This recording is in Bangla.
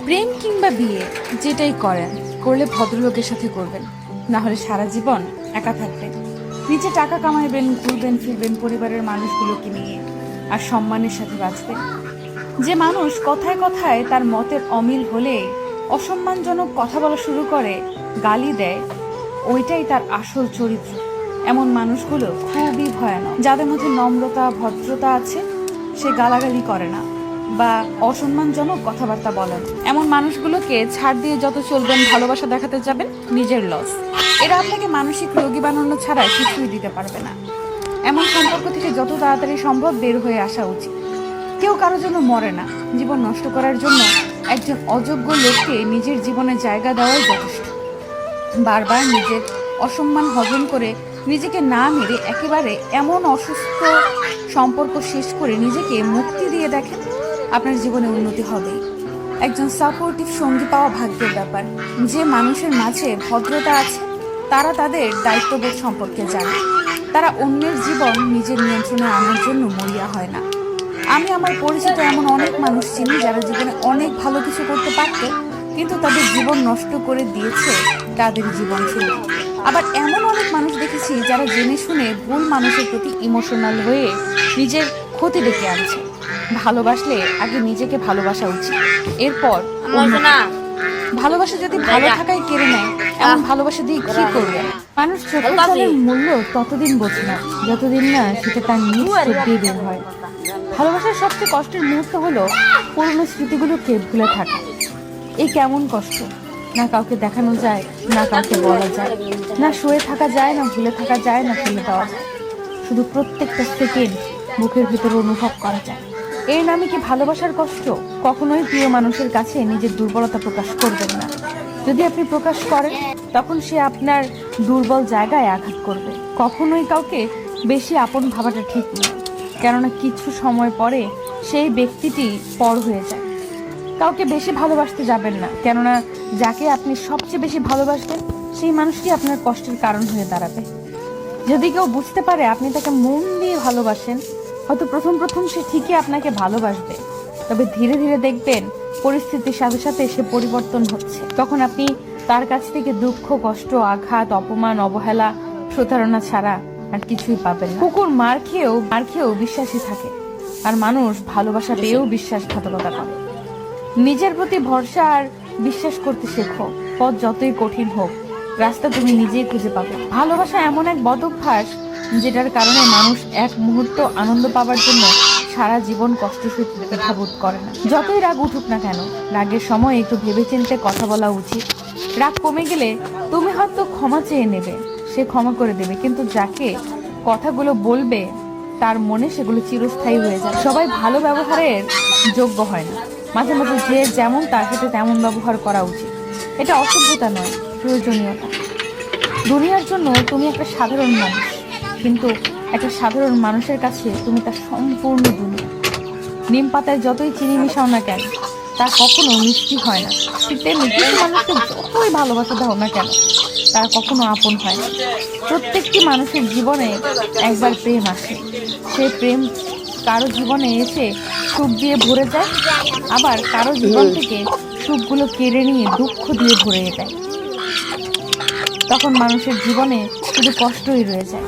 প্রেম কিংবা বিয়ে যেটাই করেন, করলে ভদ্রলোকের সাথে করবেন, না হলে সারা জীবন একা থাকবেন। নিজে টাকা কামাইবেন, ঘুরবেন ফিরবেন পরিবারের মানুষগুলোকে নিয়ে, আর সম্মানের সাথে বাঁচবেন। যে মানুষ কথায় কথায় তার মতের অমিল হলে অসম্মানজনক কথা বলা শুরু করে, গালি দেয়, ওইটাই তার আসল চরিত্র। এমন মানুষগুলো খুবই ভয়ানক। যাদের মধ্যে নম্রতা ভদ্রতা আছে, সে গালাগালি করে না বা অসম্মানজনক কথাবার্তা বলেন। এমন মানুষগুলোকে ছাড় দিয়ে যত চলবেন, ভালোবাসা দেখাতে যাবেন, নিজের লস। এরা আপনাকে মানসিক রোগী বানানো ছাড়া কিছুই দিতে পারবে না। এমন সম্পর্ক থেকে যত তাড়াতাড়ি সম্ভব বের হয়ে আসা উচিত। কেউ কারোর জন্য মরে না। জীবন নষ্ট করার জন্য একজন অযোগ্য লোককে নিজের জীবনে জায়গা দেওয়াই যথেষ্ট। বারবার নিজের অসম্মান হজম করে নিজেকে না মেরে একেবারে এমন অসুস্থ সম্পর্ক শেষ করে নিজেকে মুক্তি দিয়ে দেখেন, আপনার জীবনে উন্নতি হবেই। একজন সাপোর্টিভ সঙ্গী পাওয়া ভাগ্যের ব্যাপার। যে মানুষের মাঝে ভদ্রতা আছে, তারা তাদের দায়িত্ববোধ সম্পর্কে জানে। তারা অন্যের জীবন নিজের নিয়ন্ত্রণে আনার জন্য মরিয়া হয় না। আমি আমার পরিচিত এমন অনেক মানুষ চিনি যারা জীবনে অনেক ভালো কিছু করতে পারত, কিন্তু তাদের জীবন নষ্ট করে দিয়েছে তাদের জীবন ছিল। আবার এমন অনেক মানুষ দেখেছি যারা জেনে শুনে ভুল মানুষের প্রতি ইমোশনাল হয়ে নিজের ক্ষতি ডেকে আনছে। ভালোবাসলে আগে নিজেকে ভালোবাসা উচিত, এরপর ভালোবাসা যদি ভালো থাকাই কেড়ে নেয়, এমন ভালোবাসা দিয়ে কি করবে? মানুষ চোখের জলের মূল্য ততদিন বোঝে না যতদিন না সেটা তার নিজ চোখ দিয়ে বের হয়। ভালোবাসার সবচেয়ে কষ্টের মুহূর্ত হলো পুরনো স্মৃতিগুলোকে ভুলে থাকা। এই কেমন কষ্ট! না কাউকে দেখানো যায়, না কাউকে বলা যায়, না শুয়ে থাকা যায়, না ভুলে থাকা যায়, না ফেলে দেওয়া যায়। শুধু প্রত্যেকটা সেকেন্ড বুকের ভিতরে অনুভব করা যায়। এর নামে কি ভালোবাসার কষ্ট? কখনোই প্রিয় মানুষের কাছে নিজের দুর্বলতা প্রকাশ করবেন না। যদি আপনি প্রকাশ করেন, তখন সে আপনার দুর্বল জায়গায় আঘাত করবে। কখনোই কাউকে বেশি আপন ভাবাটা ঠিক নয়, কেননা কিছু সময় পরে সেই ব্যক্তিটি পর হয়ে যায়। কাউকে বেশি ভালোবাসতে যাবেন না, কেননা যাকে আপনি সবচেয়ে বেশি ভালোবাসবেন, সেই মানুষটি আপনার কষ্টের কারণ হয়ে দাঁড়াবে। যদি কেউ বুঝতে পারে আপনি তাকে মন দিয়ে ভালোবাসেন, হয়তো প্রথম প্রথম সে ঠিকই আপনাকে ভালোবাসবে, তবে ধীরে ধীরে দেখবেন পরিস্থিতির সাথে সাথে সে পরিবর্তন হচ্ছে। তখন আপনি তার কাছ থেকে দুঃখ, কষ্ট, আঘাত, অপমান, অবহেলা, প্রতারণা ছাড়া আর কিছুই পাবেন না। কুকুর মার খেয়েও বিশ্বাসী থাকে, আর মানুষ ভালোবাসা পেয়েও বিশ্বাসঘাতকতা করে। নিজের প্রতি ভরসা আর বিশ্বাস করতে শেখো। পথ যতই কঠিন হোক, রাস্তা তুমি নিজেই খুঁজে পাবে। ভালোবাসা এমন এক বদ অভ্যাস যেটার কারণে মানুষ এক মুহূর্ত আনন্দ পাওয়ার জন্য সারা জীবন কষ্ট সইতে দ্বিধাবোধ করে না। যতই রাগ উঠুক না কেন, রাগের সময় একটু ভেবেচিন্তে কথা বলা উচিত। রাগ কমে গেলে তুমি হয়তো ক্ষমা চেয়ে নেবে, সে ক্ষমা করে দেবে, কিন্তু যাকে কথাগুলো বলবে তার মনে সেগুলো চিরস্থায়ী হয়ে যায়। সবাই ভালো ব্যবহারের যোগ্য হয় না। মাঝে মাঝে যে যেমন তার সাথে তেমন ব্যবহার করা উচিত। এটা অসভ্যতা নয়, প্রয়োজনীয়তা। দুনিয়ার জন্য তুমি একটা সাধারণ মানুষ, কিন্তু একটা সাধারণ মানুষের কাছে তুমি তার সম্পূর্ণ দুনিয়া। নিম পাতায় যতই চিনি মিশাও না কেন, তা কখনো মিষ্টি হয় না। ঠিক তেমনি কিছু মানুষকে যতই ভালোবাসা দাও না কেন, তারা কখনো আপন হয় না। প্রত্যেকটি মানুষের জীবনে একবার প্রেম আসে। সেই প্রেম কারো জীবনে এসে সুখ দিয়ে ভরে যায়, আবার কারো জীবন থেকে সুখগুলো কেড়ে নিয়ে দুঃখ দিয়ে ভরে যায়। তখন মানুষের জীবনে শুধু কষ্টই রয়ে যায়।